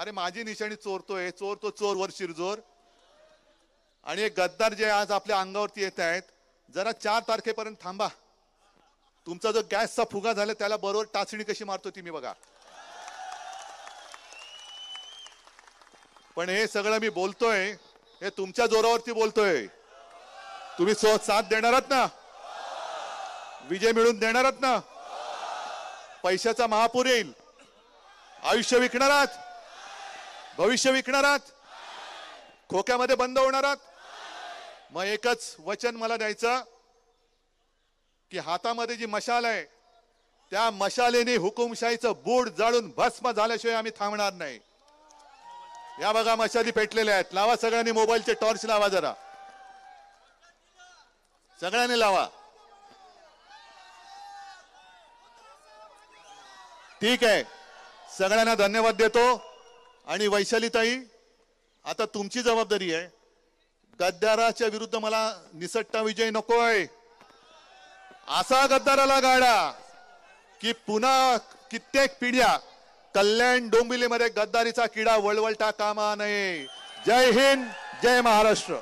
अरे माझी निशाणी चोरतोय, चोर तो चोर वर शिरजोर. आणि एक गद्दार जे आज आपल्या अंगावरती येत आहेत, जरा 4 तारखेपर्यंत थांबा. तुमचा जो गॅसचा फुगा झाला त्याला बरोबर टाचणी कशी मारतो ती मी बघा. पण हे सगळं मी बोलतोय हे तुमच्या जोरावरती बोलतोय. तुम्ही साथ देणार आहात ना, विजय मिळून देणार आहात ना. पैशाचा महापूर येईल, आयुष्य विकणार आहात, भविष्य विकणार आहात, खोक्यामध्ये बंद होणार आहात. मग एकच वचन मला द्यायचं की हातामध्ये जी मशाल आहे त्या मशालेने हुकुमशाहीचं बूड जाळून भस्म झाल्याशिवाय आम्ही थांबणार नाही. या बघा मशाली पेटलेल्या आहेत. लावा सगळ्यांनी मोबाईलचे टॉर्च लावा, जरा सगळ्यांनी लावा. ठीक आहे, सगळ्यांना धन्यवाद देतो. आणि वैशालीताई, आता तुमची जबाबदारी आहे. गद्दाराच्या विरुद्ध मला निसट्टा विजय नकोय. असा गद्दाराला गाडा की पुन्हा कित्येक पिढ्या कल्याण डोंबिवलीमध्ये गद्दारीचा किडा वळवळता कामा नये. जय हिंद, जय महाराष्ट्र.